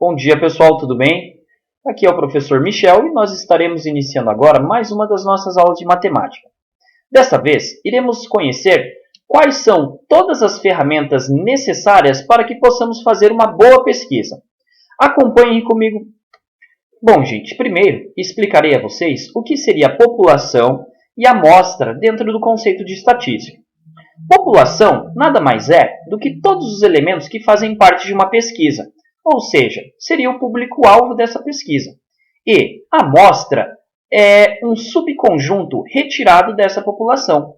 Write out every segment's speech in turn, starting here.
Bom dia, pessoal, tudo bem? Aqui é o professor Michel e nós estaremos iniciando agora mais uma das nossas aulas de matemática. Desta vez, iremos conhecer quais são todas as ferramentas necessárias para que possamos fazer uma boa pesquisa. Acompanhem comigo. Bom, gente, primeiro explicarei a vocês o que seria a população e a amostra dentro do conceito de estatística. População nada mais é do que todos os elementos que fazem parte de uma pesquisa, ou seja, seria o público-alvo dessa pesquisa. E a amostra é um subconjunto retirado dessa população.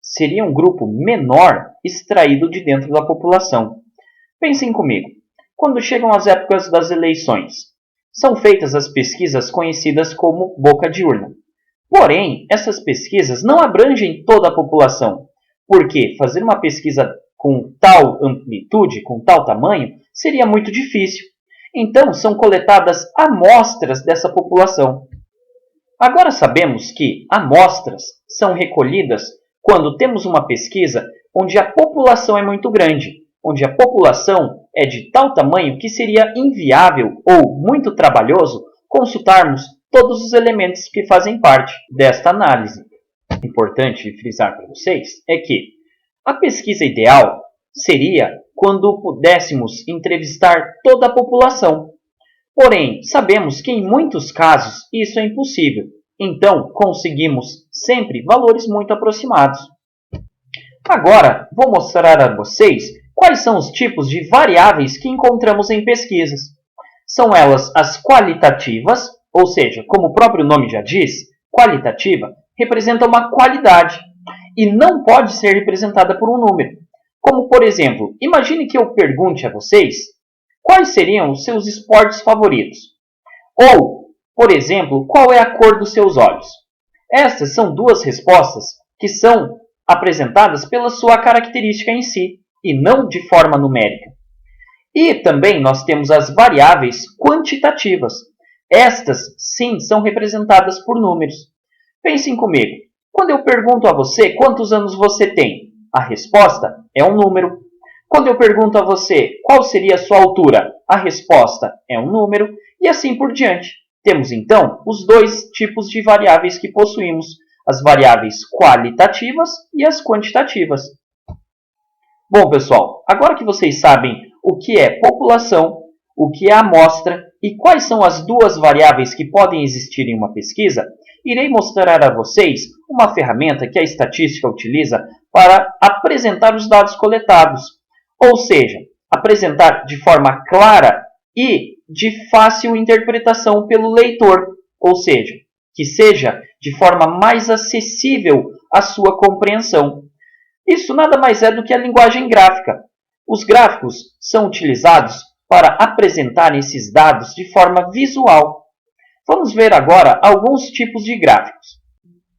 Seria um grupo menor extraído de dentro da população. Pensem comigo, quando chegam as épocas das eleições, são feitas as pesquisas conhecidas como boca de urna. Porém, essas pesquisas não abrangem toda a população, porque fazer uma pesquisa com tal amplitude, com tal tamanho, seria muito difícil. Então, são coletadas amostras dessa população. Agora sabemos que amostras são recolhidas quando temos uma pesquisa onde a população é muito grande, onde a população é de tal tamanho que seria inviável ou muito trabalhoso consultarmos todos os elementos que fazem parte desta análise. Importante frisar para vocês é que a pesquisa ideal seria quando pudéssemos entrevistar toda a população. Porém, sabemos que em muitos casos isso é impossível. Então, conseguimos sempre valores muito aproximados. Agora, vou mostrar a vocês quais são os tipos de variáveis que encontramos em pesquisas. São elas as qualitativas, ou seja, como o próprio nome já diz, qualitativa representa uma qualidade e não pode ser representada por um número. Como, por exemplo, imagine que eu pergunte a vocês quais seriam os seus esportes favoritos. Ou, por exemplo, qual é a cor dos seus olhos. Estas são duas respostas que são apresentadas pela sua característica em si, e não de forma numérica. E também nós temos as variáveis quantitativas. Estas, sim, são representadas por números. Pensem comigo. Quando eu pergunto a você quantos anos você tem, a resposta é um número. Quando eu pergunto a você qual seria a sua altura, a resposta é um número, e assim por diante. Temos então os dois tipos de variáveis que possuímos, as variáveis qualitativas e as quantitativas. Bom, pessoal, agora que vocês sabem o que é população, o que é amostra e quais são as duas variáveis que podem existir em uma pesquisa, irei mostrar a vocês uma ferramenta que a estatística utiliza para apresentar os dados coletados, ou seja, apresentar de forma clara e de fácil interpretação pelo leitor, ou seja, que seja de forma mais acessível à sua compreensão. Isso nada mais é do que a linguagem gráfica. Os gráficos são utilizados para apresentar esses dados de forma visual. Vamos ver agora alguns tipos de gráficos.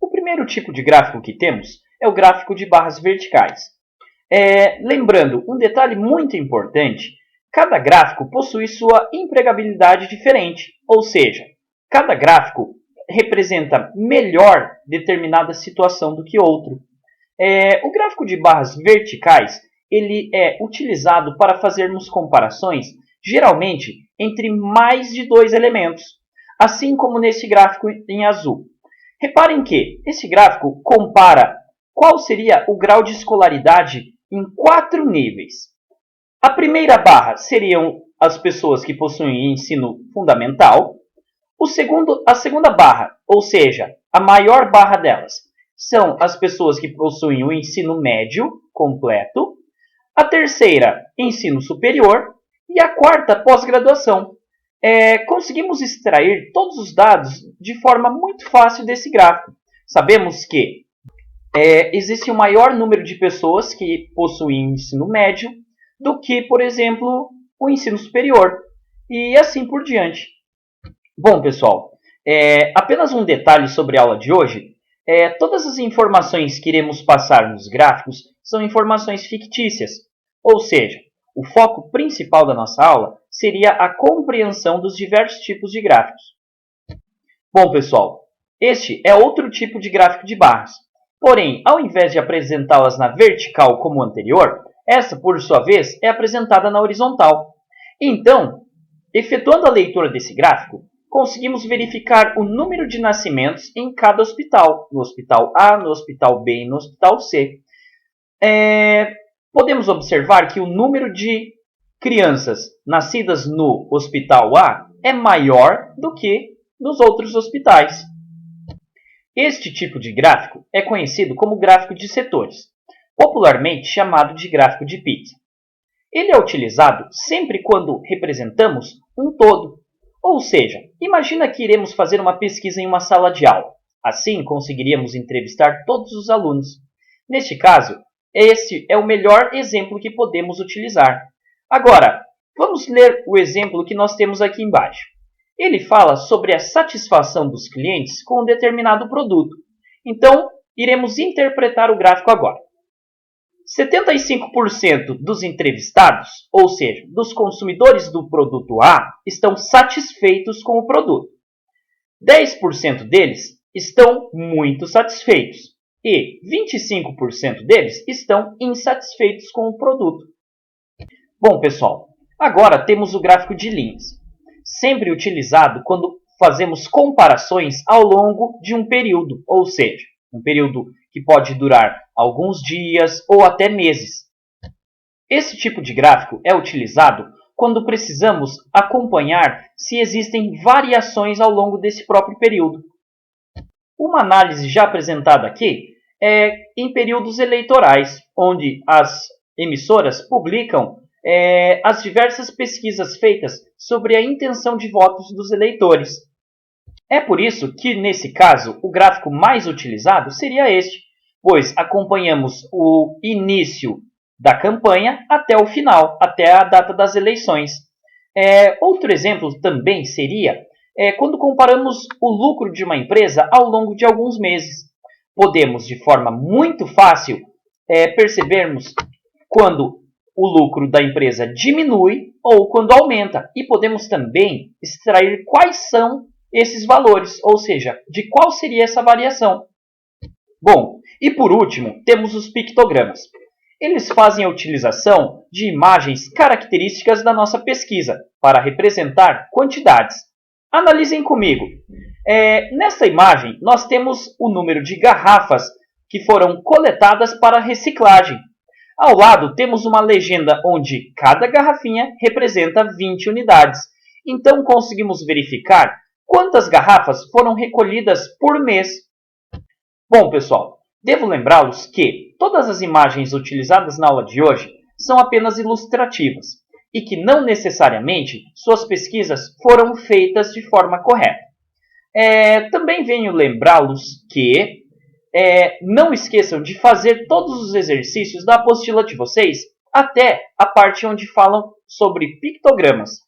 O primeiro tipo de gráfico que temos é o gráfico de barras verticais. Lembrando, um detalhe muito importante, cada gráfico possui sua empregabilidade diferente, ou seja, cada gráfico representa melhor determinada situação do que outro. O gráfico de barras verticais ele é utilizado para fazermos comparações, geralmente, entre mais de dois elementos, assim como nesse gráfico em azul. Reparem que esse gráfico compara qual seria o grau de escolaridade em 4 níveis. A primeira barra seriam as pessoas que possuem ensino fundamental. A segunda barra, ou seja, a maior barra delas, são as pessoas que possuem o ensino médio completo. A terceira, ensino superior. E a quarta, pós-graduação. Conseguimos extrair todos os dados de forma muito fácil desse gráfico. Sabemos que existe um maior número de pessoas que possuem ensino médio do que, por exemplo, o ensino superior. E assim por diante. Bom, pessoal, apenas um detalhe sobre a aula de hoje. Todas as informações que iremos passar nos gráficos são informações fictícias. Ou seja, o foco principal da nossa aula seria a compreensão dos diversos tipos de gráficos. Bom, pessoal, este é outro tipo de gráfico de barras. Porém, ao invés de apresentá-las na vertical como o anterior, essa, por sua vez, é apresentada na horizontal. Então, efetuando a leitura desse gráfico, conseguimos verificar o número de nascimentos em cada hospital, no hospital A, no hospital B e no hospital C. Podemos observar que o número de crianças nascidas no hospital A é maior do que nos outros hospitais. Este tipo de gráfico é conhecido como gráfico de setores, popularmente chamado de gráfico de pizza. Ele é utilizado sempre quando representamos um todo, ou seja, imagina que iremos fazer uma pesquisa em uma sala de aula. Assim, conseguiríamos entrevistar todos os alunos. Neste caso, este é o melhor exemplo que podemos utilizar. Agora, vamos ler o exemplo que nós temos aqui embaixo. Ele fala sobre a satisfação dos clientes com um determinado produto. Então, iremos interpretar o gráfico agora. 75% dos entrevistados, ou seja, dos consumidores do produto A, estão satisfeitos com o produto. 10% deles estão muito satisfeitos e 25% deles estão insatisfeitos com o produto. Bom, pessoal, agora temos o gráfico de linhas, sempre utilizado quando fazemos comparações ao longo de um período, ou seja, um período que pode durar alguns dias ou até meses. Esse tipo de gráfico é utilizado quando precisamos acompanhar se existem variações ao longo desse próprio período. Uma análise já apresentada aqui é em períodos eleitorais, onde as emissoras publicam as diversas pesquisas feitas sobre a intenção de votos dos eleitores. É por isso que, nesse caso, o gráfico mais utilizado seria este, pois acompanhamos o início da campanha até o final, até a data das eleições. Outro exemplo também seria quando comparamos o lucro de uma empresa ao longo de alguns meses. Podemos, de forma muito fácil, percebermos quando o lucro da empresa diminui ou quando aumenta. E podemos também extrair quais são esses valores, ou seja, de qual seria essa variação. Bom, e por último, temos os pictogramas. Eles fazem a utilização de imagens características da nossa pesquisa para representar quantidades. Analisem comigo. Nessa imagem, nós temos o número de garrafas que foram coletadas para reciclagem. Ao lado, temos uma legenda onde cada garrafinha representa 20 unidades. Então, conseguimos verificar quantas garrafas foram recolhidas por mês. Bom, pessoal, devo lembrá-los que todas as imagens utilizadas na aula de hoje são apenas ilustrativas e que não necessariamente suas pesquisas foram feitas de forma correta. Também venho lembrá-los que não esqueçam de fazer todos os exercícios da apostila de vocês até a parte onde falam sobre pictogramas.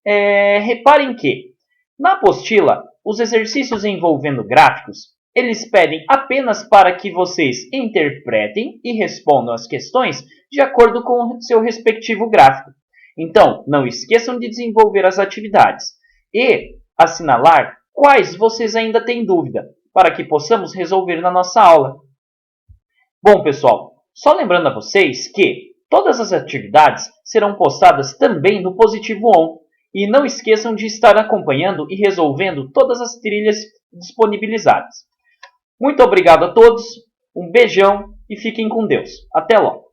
Reparem que na apostila, os exercícios envolvendo gráficos, eles pedem apenas para que vocês interpretem e respondam as questões de acordo com o seu respectivo gráfico. Então, não esqueçam de desenvolver as atividades e assinalar quais vocês ainda têm dúvida, para que possamos resolver na nossa aula. Bom, pessoal, só lembrando a vocês que todas as atividades serão postadas também no Positivo On. E não esqueçam de estar acompanhando e resolvendo todas as trilhas disponibilizadas. Muito obrigado a todos, um beijão e fiquem com Deus. Até logo!